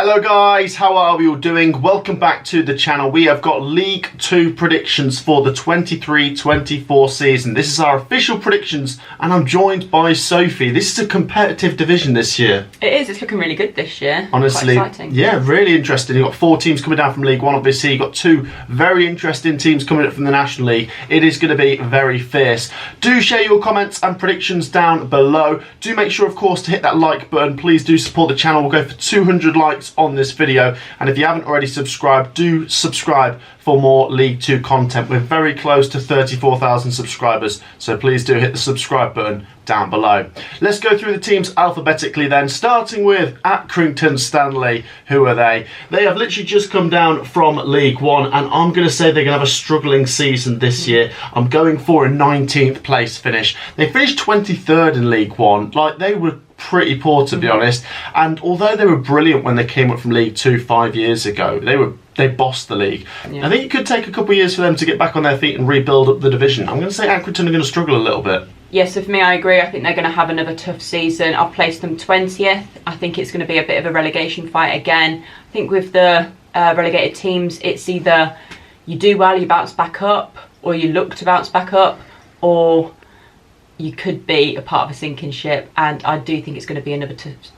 Hello guys, how are we all doing? Welcome back to the channel. We have got League 2 predictions for the 23-24 season. This is our official predictions and I'm joined by Sophie. This is a competitive division this year. It is, it's looking really good this year. Honestly, quite exciting. Yeah, really interesting. You've got 4 teams coming down from League 1 obviously. You've got 2 very interesting teams coming up from the National League. It is going to be very fierce. Do share your comments and predictions down below. Do make sure of course to hit that like button. Please do support the channel. We'll go for 200 likes on this video, and if you haven't already subscribed, do subscribe for more League 2 content. We're very close to 34,000 subscribers, so please do hit the subscribe button down below. Let's go through the teams alphabetically then, starting with Accrington Stanley. Who are they? They have literally just come down from League 1, and I'm going to say they're going to have a struggling season this year. I'm going for a 19th place finish. They finished 23rd in League 1. Like, they were pretty poor, to be honest, and although they were brilliant when they came up from League 2 5 years ago, they bossed the league. I think it could take a couple of years for them to get back on their feet and rebuild up the division. I'm going to say Accrington are going to struggle a little bit. Yes, so for me, I agree. I think they're going to have another tough season. I'll place them 20th. I think it's going to be a bit of a relegation fight again. I think with the relegated teams, it's either you do well, you bounce back up, or you look to bounce back up, or you could be a part of a sinking ship, and I do think it's going to be another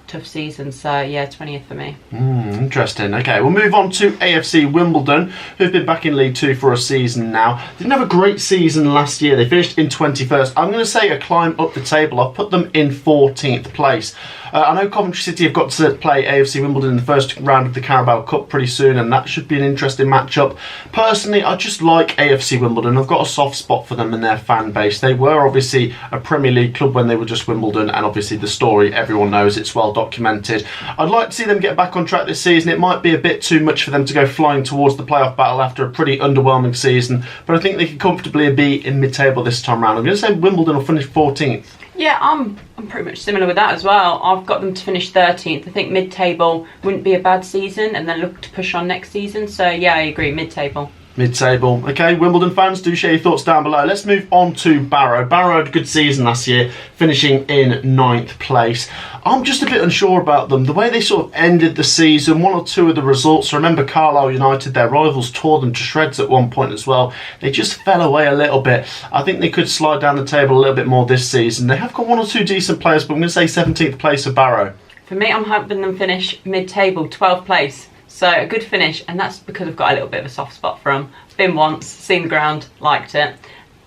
tough season. So yeah, 20th for me. Interesting. Okay, we'll move on to AFC Wimbledon, who've been back in League 2 for a season now. Didn't have a great season last year. They finished in 21st. I'm going to say a climb up the table. I've put them in 14th place. I know Coventry City have got to play AFC Wimbledon in the first round of the Carabao Cup pretty soon, and that should be an interesting matchup. Personally, I just like AFC Wimbledon. I've got a soft spot for them and their fan base. They were obviously a Premier League club when they were just Wimbledon, and obviously the story, everyone knows, it's well documented. I'd like to see them get back on track this season. It might be a bit too much for them to go flying towards the playoff battle after a pretty underwhelming season, but I think they can comfortably be in mid-table this time round. I'm going to say Wimbledon will finish 14th. Yeah, I'm pretty much similar with that as well. I've got them to finish 13th. I think mid-table wouldn't be a bad season, and then look to push on next season. So yeah, I agree, mid-table. Mid-table. Okay, Wimbledon fans, do share your thoughts down below. Let's move on to Barrow. Barrow had a good season last year, finishing in 9th place. I'm just a bit unsure about them. The way they sort of ended the season, 1 or 2 of the results. Remember Carlisle United, their rivals tore them to shreds at one point as well. They just fell away a little bit. I think they could slide down the table a little bit more this season. They have got 1 or 2 decent players, but I'm going to say 17th place for Barrow. For me, I'm hoping them finish mid-table, 12th place. So a good finish, and that's because I've got a little bit of a soft spot for them. Been once, seen the ground, liked it,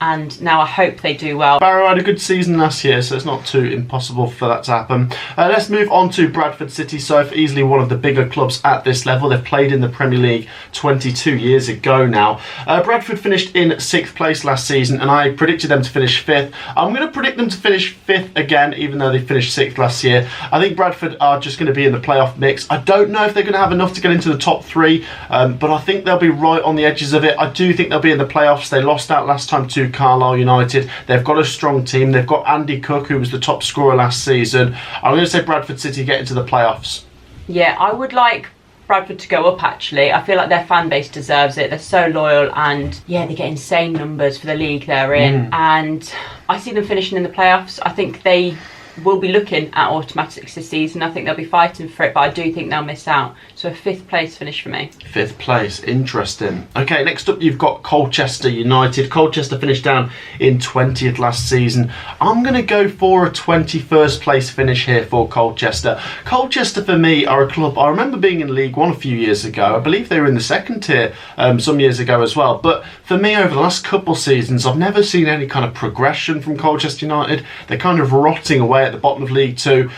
and now I hope they do well. Barrow had a good season last year, so it's not too impossible for that to happen. Let's move on to Bradford City. So easily one of the bigger clubs at this level. They've played in the Premier League 22 years ago now. Bradford finished in 6th place last season, and I predicted them to finish 5th. I'm going to predict them to finish 5th again, even though they finished 6th last year. I think Bradford are just going to be in the playoff mix. I don't know if they're going to have enough to get into the top 3, but I think they'll be right on the edges of it. I do think they'll be in the playoffs. They lost out last time to Carlisle United. They've got a strong team. They've got Andy Cook, who was the top scorer last season. I'm going to say Bradford City get into the playoffs. Yeah, I would like Bradford to go up actually. I feel like their fan base deserves it. They're so loyal, and yeah, they get insane numbers for the league they're in. And I see them finishing in the playoffs. I think they will be looking at automatics this season. I think they'll be fighting for it, but I do think they'll miss out. So a 5th place finish for me. 5th place, interesting. Okay, next up you've got Colchester United. Colchester finished down in 20th last season. I'm going to go for a 21st place finish here for Colchester. Colchester for me are a club, I remember being in League 1 a few years ago. I believe they were in the 2nd tier some years ago as well. But for me, over the last couple seasons, I've never seen any kind of progression from Colchester United. They're kind of rotting away at the bottom of League 2.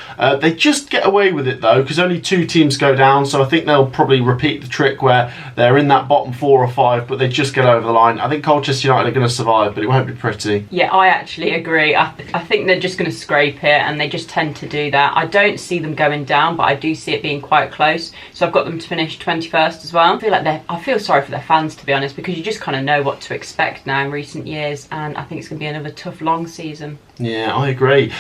They just get away with it though, because only 2 teams go down, so I think they'll probably repeat the trick where they're in that bottom 4 or 5, but they just get over the line. I think Colchester United are going to survive, but it won't be pretty. Yeah, I actually agree. I think they're just going to scrape it, and they just tend to do that. I don't see them going down, but I do see it being quite close, so I've got them to finish 21st as well. I feel sorry for their fans, to be honest, because you just kind of know what to expect now in recent years, and I think it's going to be another tough long season. Yeah, I agree.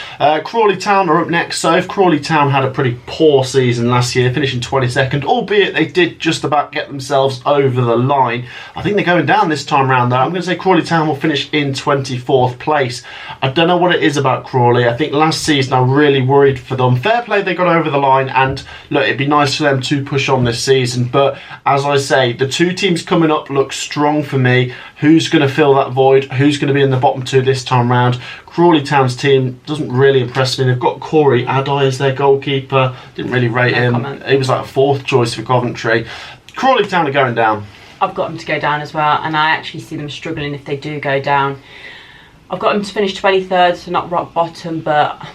Crawley Town are up next. So if Crawley Town had a pretty poor season last year, finishing 22nd, albeit they did just about get themselves over the line. I think they're going down this time round though. I'm going to say Crawley Town will finish in 24th place. I don't know what it is about Crawley. I think last season I really worried for them. Fair play, they got over the line, and look, it'd be nice for them to push on this season. But as I say, the two teams coming up look strong for me. Who's going to fill that void? Who's going to be in the bottom two this time round? Crawley Town's team doesn't really impress me. They've got Corey Adai as their goalkeeper. Didn't really rate him. Comment. He was like a fourth choice for Coventry. Crawley Town are going down. I've got them to go down as well, and I actually see them struggling if they do go down. I've got them to finish 23rd, so not rock bottom, but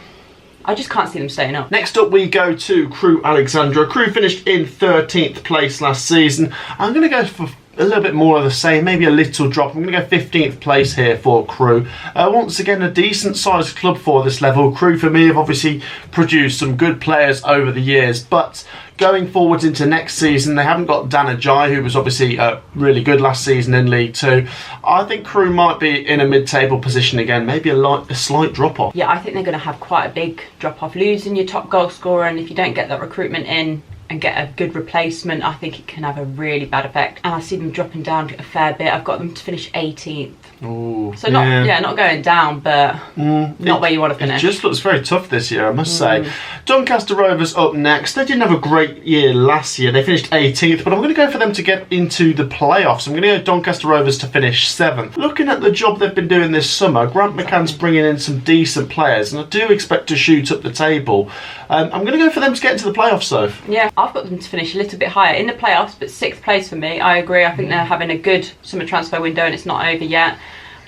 I just can't see them staying up. Next up we go to Crewe Alexandra. Crewe finished in 13th place last season. I'm going to go for a little bit more of the same, maybe a little drop. I'm going to go 15th place here for Crewe. Once again, a decent sized club for this level. Crewe for me have obviously produced some good players over the years, but going forwards into next season, they haven't got Dan Ajayi, who was obviously really good last season in League Two. I think Crewe might be in a mid-table position again, maybe a slight drop-off. Yeah, I think they're going to have quite a big drop-off. Losing your top goal scorer, and if you don't get that recruitment in and get a good replacement, I think it can have a really bad effect. And I see them dropping down a fair bit. I've got them to finish 18th. Ooh, so not going down, but not where you want to finish. It just looks very tough this year, I must say. Doncaster Rovers up next. They didn't have a great year last year. They finished 18th, but I'm going to go for them to get into the playoffs. I'm going to go Doncaster Rovers to finish 7th. Looking at the job they've been doing this summer, Grant McCann's bringing in some decent players, and I do expect to shoot up the table. I'm going to go for them to get into the playoffs though. Yeah, I've got them to finish a little bit higher in the playoffs, but 6th place for me. I agree. I think they're having a good summer transfer window, and it's not over yet.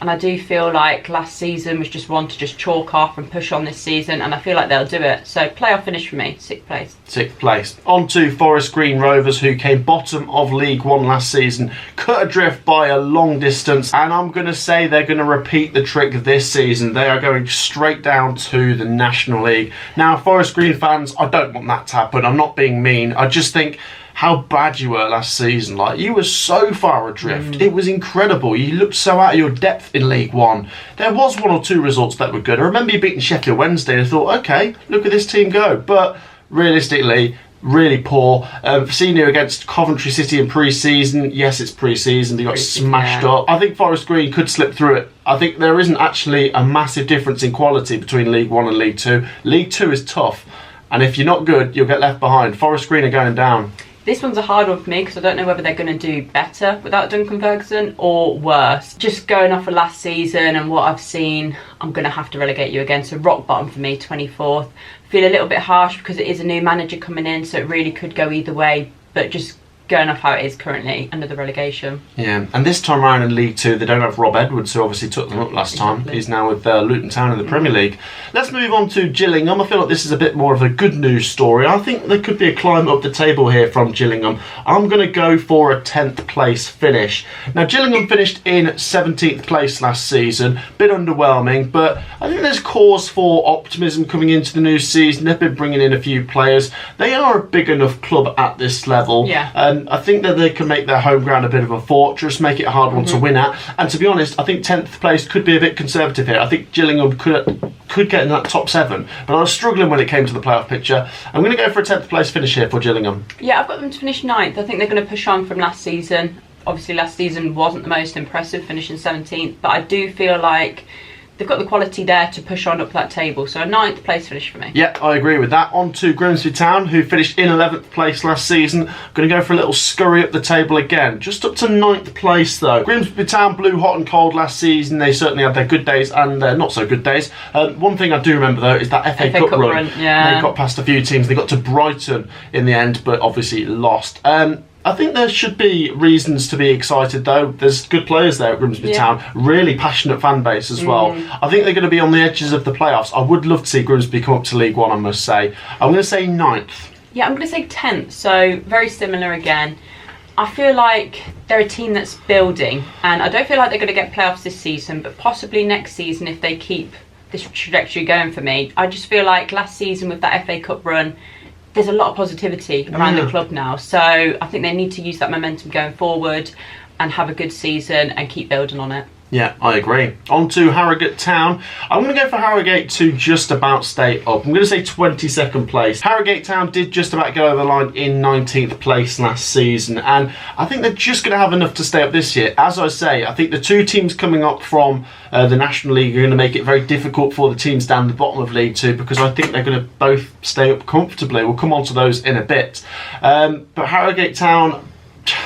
And I do feel like last season was just one to just chalk off and push on this season, and I feel like they'll do it. So playoff finish for me, 6th place. 6th place. On to Forest Green Rovers, who came bottom of League One last season, cut adrift by a long distance, and I'm going to say they're going to repeat the trick this season. They are going straight down to the National League. Now, Forest Green fans, I don't want that to happen. I'm not being mean. I just think how bad you were last season. Like, you were so far adrift. It was incredible. You looked so out of your depth in League One. There was one or two results that were good. I remember you beating Sheffield Wednesday and I thought, okay, look at this team go. But realistically, really poor. Seeing you against Coventry City in pre-season, yes, it's pre-season, they got smashed up. I think Forest Green could slip through it. I think there isn't actually a massive difference in quality between League One and League Two. League Two is tough, and if you're not good, you'll get left behind. Forest Green are going down. This one's a hard one for me because I don't know whether they're going to do better without Duncan Ferguson or worse. Just going off of last season and what I've seen, I'm going to have to relegate you again. So rock bottom for me, 24th. Feel a little bit harsh because it is a new manager coming in, so it really could go either way. But just going off how it is currently, another relegation. Yeah, and this time around in League Two, they don't have Rob Edwards, who obviously took them up last time. He's now with Luton Town in the Premier League. Let's move on to Gillingham. I feel like this is a bit more of a good news story. I think there could be a climb up the table here from Gillingham. I'm going to go for a 10th place finish. Now, Gillingham finished in 17th place last season. Bit underwhelming, but I think there's cause for optimism coming into the new season. They've been bringing in a few players. They are a big enough club at this level. Yeah. I think that they can make their home ground a bit of a fortress, make it a hard one to win at. And to be honest, I think 10th place could be a bit conservative here. I think Gillingham could get in that top 7, but I was struggling when it came to the playoff picture. I'm going to go for a 10th place finish here for Gillingham. Yeah, I've got them to finish 9th. I think they're going to push on from last season. Obviously, last season wasn't the most impressive, finishing 17th, but I do feel like they've got the quality there to push on up that table. So a 9th place finish for me. Yeah, I agree with that. On to Grimsby Town, who finished in 11th place last season. Going to go for a little scurry up the table again. Just up to 9th place though. Grimsby Town blew hot and cold last season. They certainly had their good days and their not so good days. One thing I do remember though is that FA Cup run. Yeah. They got past a few teams. They got to Brighton in the end, but obviously lost. I think there should be reasons to be excited though. There's good players there at Grimsby Town. Really passionate fan base as well. I think they're going to be on the edges of the playoffs. I would love to see Grimsby come up to League One, I must say. I'm going to say 9th. Yeah, I'm going to say 10th. So very similar again. I feel like they're a team that's building, and I don't feel like they're going to get playoffs this season, but possibly next season if they keep this trajectory going for me. I just feel like last season with that FA Cup run, there's a lot of positivity around the club now, so I think they need to use that momentum going forward and have a good season and keep building on it. Yeah, I agree. On to Harrogate Town. I'm going to go for Harrogate to just about stay up. I'm going to say 22nd place. Harrogate Town did just about go over the line in 19th place last season, and I think they're just going to have enough to stay up this year. As I say, I think the two teams coming up from the National League are going to make it very difficult for the teams down the bottom of League Two, because I think they're going to both stay up comfortably. We'll come on to those in a bit. But Harrogate Town,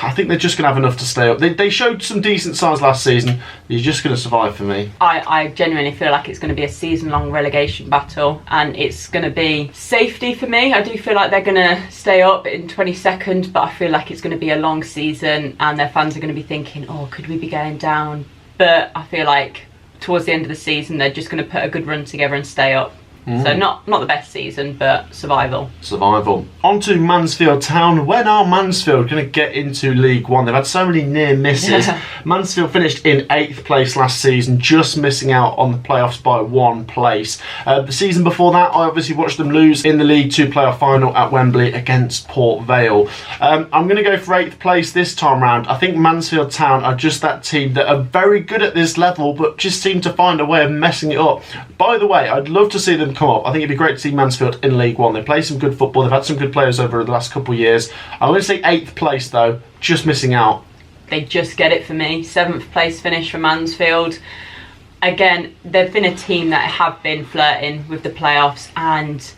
I think they're just going to have enough to stay up. They showed some decent size last season. You're just going to survive for me. I genuinely feel like it's going to be a season-long relegation battle, and it's going to be safety for me. I do feel like they're going to stay up in 22nd, but I feel like it's going to be a long season, and their fans are going to be thinking, oh, could we be going down? But I feel like towards the end of the season, they're just going to put a good run together and stay up. So not the best season, but survival. On to Mansfield Town. When are Mansfield going to get into League One? They've had so many near misses. Mansfield finished in 8th place last season, just missing out on the playoffs by 1 place. The season before that, I obviously watched them lose in the League Two playoff final at Wembley against Port Vale. I'm going to go for 8th place this time round. I think Mansfield Town are just that team that are very good at this level, but just seem to find a way of messing it up. By the way, I'd love to see them come up. I think it'd be great to see Mansfield in League One. They play some good football. They've had some good players over the last couple of years. I'm going to say 8th place though, just missing out. They just get it for me. 7th place finish for Mansfield. Again, they've been a team that have been flirting with the playoffs, and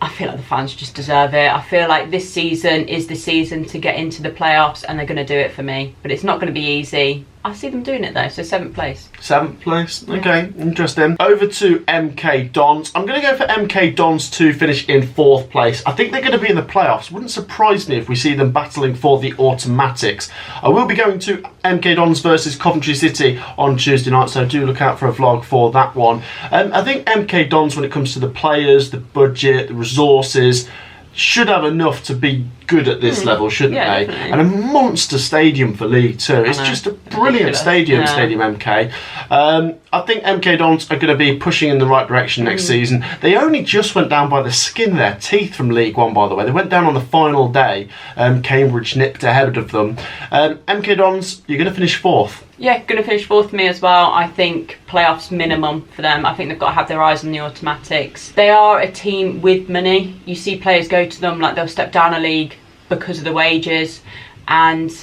I feel like the fans just deserve it. I feel like this season is the season to get into the playoffs, and they're going to do it for me. But it's not going to be easy. I see them doing it though, so 7th place. 7th place, okay, interesting. Over to MK Dons. I'm going to go for MK Dons to finish in 4th place. I think they're going to be in the playoffs. Wouldn't surprise me if we see them battling for the automatics. I will be going to MK Dons versus Coventry City on Tuesday night, so do look out for a vlog for that one. I think MK Dons, when it comes to the players, the budget, the resources, should have enough to be good at this level, shouldn't they? Definitely. And a monster stadium for League Two. It's just a brilliant stadium, Stadium MK. I think MK Dons are going to be pushing in the right direction next season. They only just went down by the skin of their teeth from League One, by the way. They went down on the final day. Cambridge nipped ahead of them. MK Dons, you're going to finish 4th. Yeah, going to finish 4th for me as well. I think playoffs minimum for them. I think they've got to have their eyes on the automatics. They are a team with money. You see players go to them like they'll step down a league because of the wages, and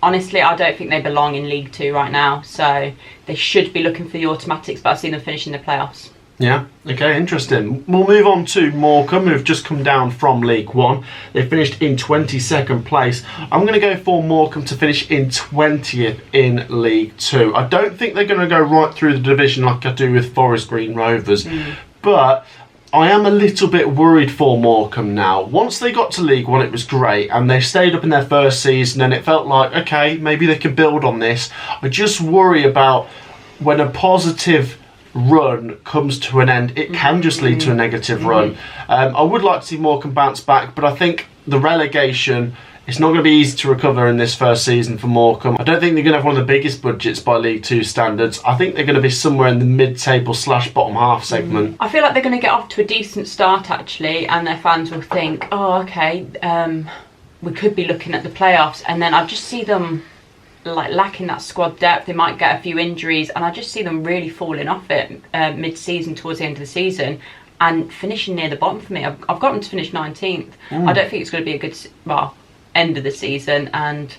honestly I don't think they belong in League Two right now, so they should be looking for the automatics, but I see them finishing the playoffs. Yeah, okay, interesting. We'll move on to Morecambe, who've just come down from League One. They finished in 22nd place. I'm going to go for Morecambe to finish in 20th in League Two. I don't think they're going to go right through the division like I do with Forest Green Rovers, but I am a little bit worried for Morecambe now. Once they got to League One, it was great, and they stayed up in their first season, and it felt like, okay, maybe they can build on this. I just worry about when a positive run comes to an end, it can just lead to a negative run. I would like to see Morecambe bounce back, but I think the relegation, it's not going to be easy to recover in this first season for Morecambe. I don't think they're going to have one of the biggest budgets by League Two standards. I think they're going to be somewhere in the mid-table / bottom half segment. I feel like they're going to get off to a decent start actually, and their fans will think, oh okay, we could be looking at the playoffs, and then I just see them like lacking that squad depth. They might get a few injuries, and I just see them really falling off it mid-season towards the end of the season and finishing near the bottom for me. I've got them to finish 19th. I don't think it's going to be a good end of the season, and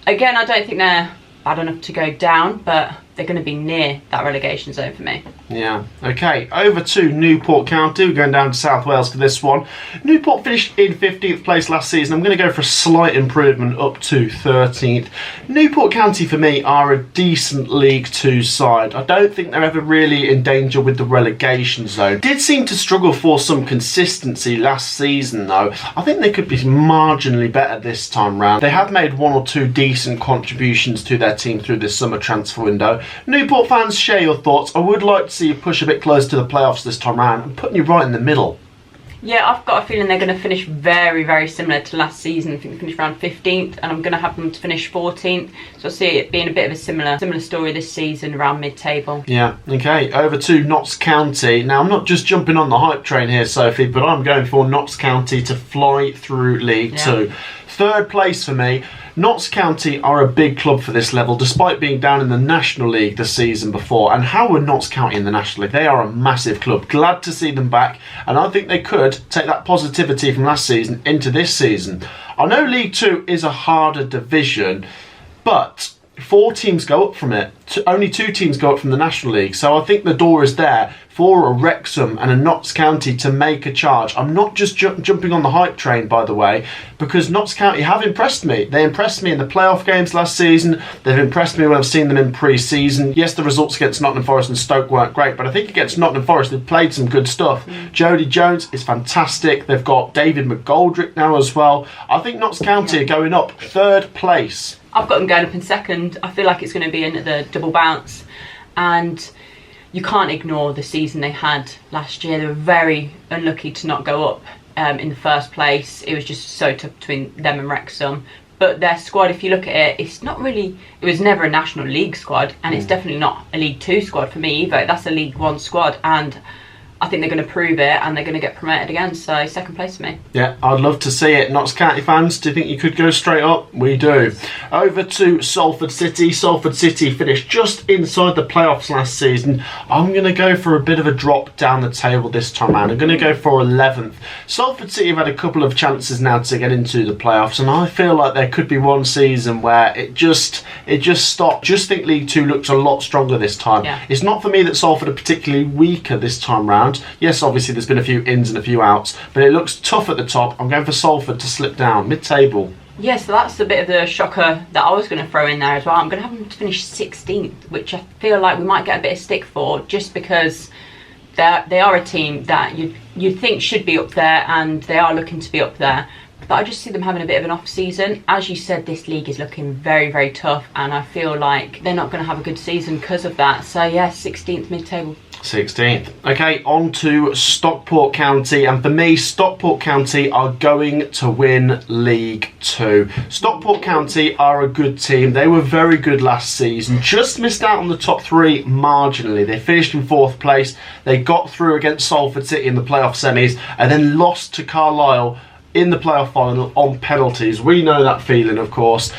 again I don't think they're bad enough to go down, but they're going to be near that relegation zone for me. Yeah, okay, over to Newport County. We're going down to South Wales for this one. Newport finished in 15th place last season. I'm going to go for a slight improvement up to 13th. Newport County for me are a decent League Two side. I don't think they're ever really in danger with the relegation zone. Did seem to struggle for some consistency last season though. I think they could be marginally better this time round. They have made 1 or 2 decent contributions to their team through this summer transfer window. Newport fans, share your thoughts. I would like to see you push a bit closer to the playoffs this time round. I'm putting you right in the middle. Yeah, I've got a feeling they're going to finish very, very similar to last season. I think they finished around 15th, and I'm going to have them to finish 14th. So I see it being a bit of a similar story this season, around mid-table. Yeah, okay. Over to Notts County. Now, I'm not just jumping on the hype train here, Sophie, but I'm going for Notts County to fly through League Two. Third place for me. Notts County are a big club for this level, despite being down in the National League the season before. And how were Notts County in the National League? They are a massive club. Glad to see them back, and I think they could take that positivity from last season into this season. I know League Two is a harder division, but 4 teams go up from it. Only 2 teams go up from the National League. So I think the door is there for a Wrexham and a Notts County to make a charge. I'm not just jumping on the hype train, by the way, because Notts County have impressed me. They impressed me in the playoff games last season. They've impressed me when I've seen them in pre-season. Yes, the results against Nottingham Forest and Stoke weren't great, but I think against Nottingham Forest they've played some good stuff. Jody Jones is fantastic. They've got David McGoldrick now as well. I think Notts County are going up 3rd place. I've got them going up in 2nd. I feel like it's going to be in at the double bounce, and you can't ignore the season they had last year. They were very unlucky to not go up in the first place. It was just so tough between them and Wrexham. But their squad, if you look at it, it's not really... It was never a National League squad, and it's definitely not a League 2 squad for me either. That's a League 1 squad, and I think they're going to prove it, and they're going to get promoted again. So 2nd place for me. Yeah, I'd love to see it. Notts County fans, do you think you could go straight up? We do. Over to Salford City. Salford City finished just inside the playoffs last season. I'm going to go for a bit of a drop down the table this time around. I'm going to go for 11th. Salford City have had a couple of chances now to get into the playoffs, and I feel like there could be one season where it just stopped. Just think League 2 looks a lot stronger this time. Yeah. It's not for me that Salford are particularly weaker this time round. Yes, obviously there's been a few ins and a few outs, but it looks tough at the top. I'm going for Salford to slip down, mid-table. Yeah, so that's a bit of the shocker that I was going to throw in there as well. I'm going to have them to finish 16th, which I feel like we might get a bit of stick for, just because they are a team that you'd think should be up there, and they are looking to be up there. But I just see them having a bit of an off season. As you said, this league is looking very, very tough, and I feel like they're not going to have a good season because of that. So yeah, 16th mid-table. 16th. Okay, on to Stockport County, and for me, Stockport County are going to win League 2. Stockport County are a good team. They were very good last season, just missed out on the top 3 marginally. They finished in 4th place. They got through against Salford City in the playoff semis, and then lost to Carlisle in the playoff final on penalties. We know that feeling, of course.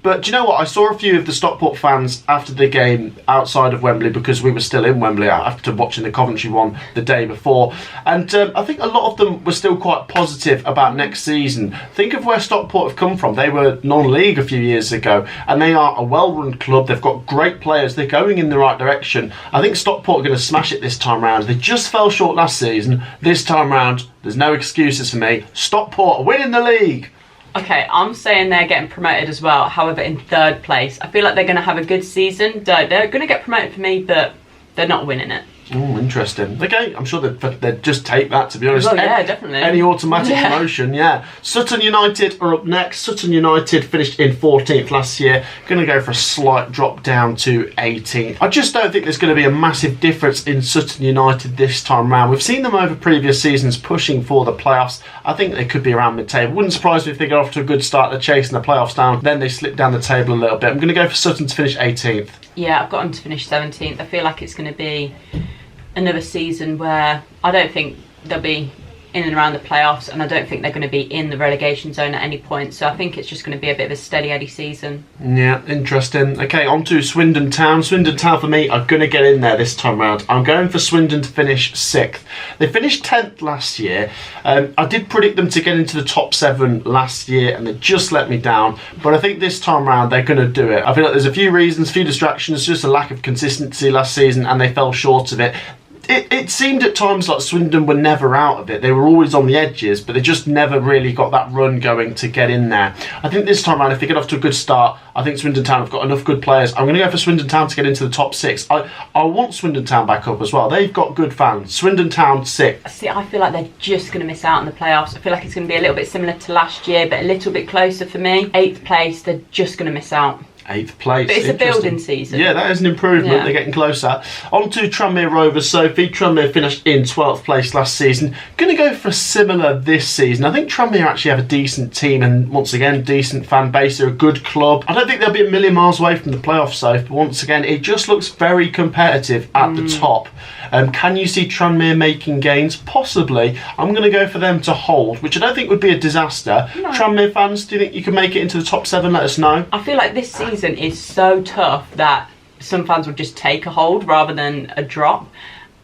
But do you know what? I saw a few of the Stockport fans after the game outside of Wembley, because we were still in Wembley after watching the Coventry one the day before. And I think a lot of them were still quite positive about next season. Think of where Stockport have come from. They were non-league a few years ago, and they are a well-run club. They've got great players. They're going in the right direction. I think Stockport are going to smash it this time round. They just fell short last season. This time round, there's no excuses for me. Stockport are winning the league. Okay, I'm saying they're getting promoted as well, however in 3rd place. I feel like they're going to have a good season. They're going to get promoted for me, but they're not winning it. Oh, interesting. Okay, I'm sure they'd just take that, to be honest. Well, yeah, definitely. Any automatic promotion, yeah. Sutton United are up next. Sutton United finished in 14th last year. Going to go for a slight drop down to 18th. I just don't think there's going to be a massive difference in Sutton United this time round. We've seen them over previous seasons pushing for the playoffs. I think they could be around mid-table. Wouldn't surprise me if they get off to a good start. They're chasing the playoffs down. Then they slip down the table a little bit. I'm going to go for Sutton to finish 18th. Yeah, I've got them to finish 17th. I feel like it's going to be another season where I don't think they'll be in and around the playoffs, and I don't think they're going to be in the relegation zone at any point. So I think it's just going to be a bit of a steady Eddie season. Yeah, interesting. Okay, on to Swindon Town. Swindon Town for me are going to get in there this time round. I'm going for Swindon to finish 6th. They finished 10th last year. I did predict them to get into the top 7 last year, and they just let me down. But I think this time round they're going to do it. I feel like there's a few reasons, a few distractions, just a lack of consistency last season, and they fell short of it. It seemed at times like Swindon were never out of it. They were always on the edges, but they just never really got that run going to get in there. I think this time around, if they get off to a good start, I think Swindon Town have got enough good players. I'm going to go for Swindon Town to get into the top 6. I want Swindon Town back up as well. They've got good fans. Swindon Town 6. See, I feel like they're just going to miss out on the playoffs. I feel like it's going to be a little bit similar to last year, but a little bit closer for me. 8th place, they're just going to miss out. 8th place. But it's a building season. Yeah, that is an improvement. Yeah. They're getting closer. On to Tranmere Rovers. Sophie, Tranmere finished in 12th place last season. Going to go for a similar this season. I think Tranmere actually have a decent team and, once again, decent fan base. They're a good club. I don't think they'll be a million miles away from the playoffs, Soph, but once again, it just looks very competitive at the top. Can you see Tranmere making gains? Possibly. I'm going to go for them to hold, which I don't think would be a disaster. No. Tranmere fans, do you think you can make it into the top 7? Let us know. I feel like this season is so tough that some fans would just take a hold rather than a drop.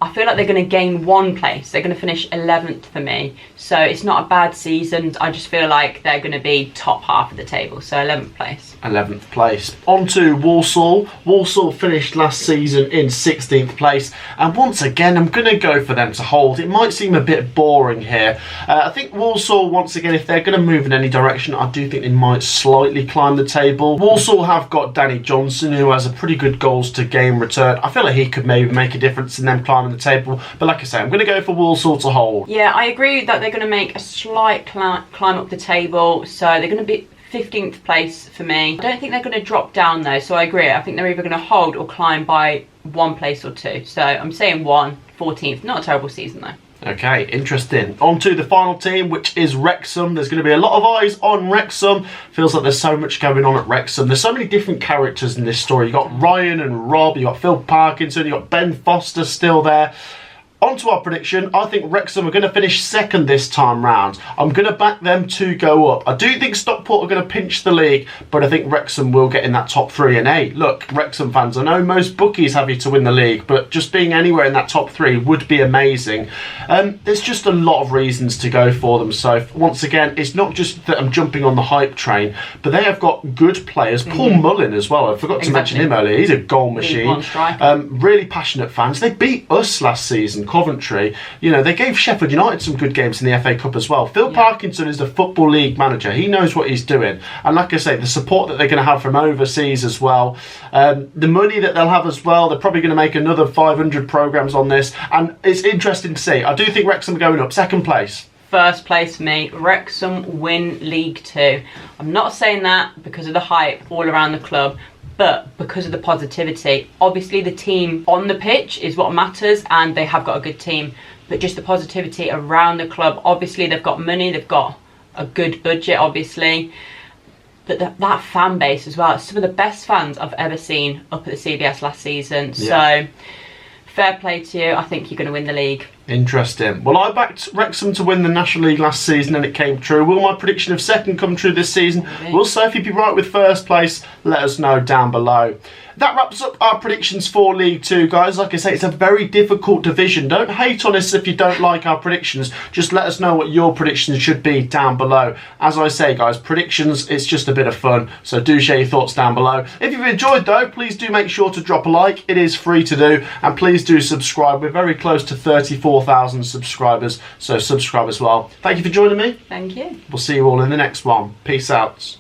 I feel like they're going to gain 1 place. They're going to finish 11th for me. So it's not a bad season. I just feel like they're going to be top half of the table. So 11th place. 11th place. On to Walsall. Walsall finished last season in 16th place. And once again, I'm going to go for them to hold. It might seem a bit boring here. I think Walsall, once again, if they're going to move in any direction, I do think they might slightly climb the table. Walsall have got Danny Johnson, who has a pretty good goals to game return. I feel like he could maybe make a difference in them climbing the table. But like I say, I'm going to go for Walsall to hold. Yeah, I agree that they're going to make a slight climb up the table. So they're going to be 15th place for me. I don't think they're going to drop down though, so I agree. I think they're either going to hold or climb by 1 place or 2. So I'm saying 14th. Not a terrible season though. Okay, interesting. On to the final team, which is Wrexham. There's going to be a lot of eyes on Wrexham. Feels like there's so much going on at Wrexham. There's so many different characters in this story. You've got Ryan and Rob, you've got Phil Parkinson, you've got Ben Foster still there. On to our prediction. I think Wrexham are going to finish 2nd this time round. I'm going to back them to go up. I do think Stockport are going to pinch the league, but I think Wrexham will get in that top 3. And hey, look, Wrexham fans, I know most bookies have you to win the league, but just being anywhere in that top 3 would be amazing. There's just a lot of reasons to go for them. So once again, it's not just that I'm jumping on the hype train, but they have got good players. Paul Mullin as well. I forgot to mention him earlier. He's a goal machine. Really passionate fans. They beat us last season, Coventry. You know, they gave Sheffield United some good games in the FA Cup as well. Phil Parkinson is the Football League manager. He knows what he's doing. And like I say, the support that they're going to have from overseas as well, the money that they'll have as well, they're probably going to make another 500 programmes on this. And it's interesting to see. I do think Wrexham are going up. 2nd place. 1st place for me. Wrexham win League 2. I'm not saying that because of the hype all around the club, but because of the positivity. Obviously the team on the pitch is what matters, and they have got a good team, but just the positivity around the club. Obviously they've got money, they've got a good budget obviously, but that fan base as well, it's some of the best fans I've ever seen up at the CBS last season. So fair play to you. I think you're going to win the league. Interesting. Well, I backed Wrexham to win the National League last season and it came true. Will my prediction of 2nd come true this season? Will Sophie be right with 1st place? Let us know down below. That wraps up our predictions for League 2, guys. Like I say, it's a very difficult division. Don't hate on us if you don't like our predictions. Just let us know what your predictions should be down below. As I say, guys, predictions, it's just a bit of fun. So do share your thoughts down below. If you've enjoyed, though, please do make sure to drop a like. It is free to do. And please do subscribe. We're very close to 34,000 subscribers. So subscribe as well. Thank you for joining me. Thank you. We'll see you all in the next one. Peace out.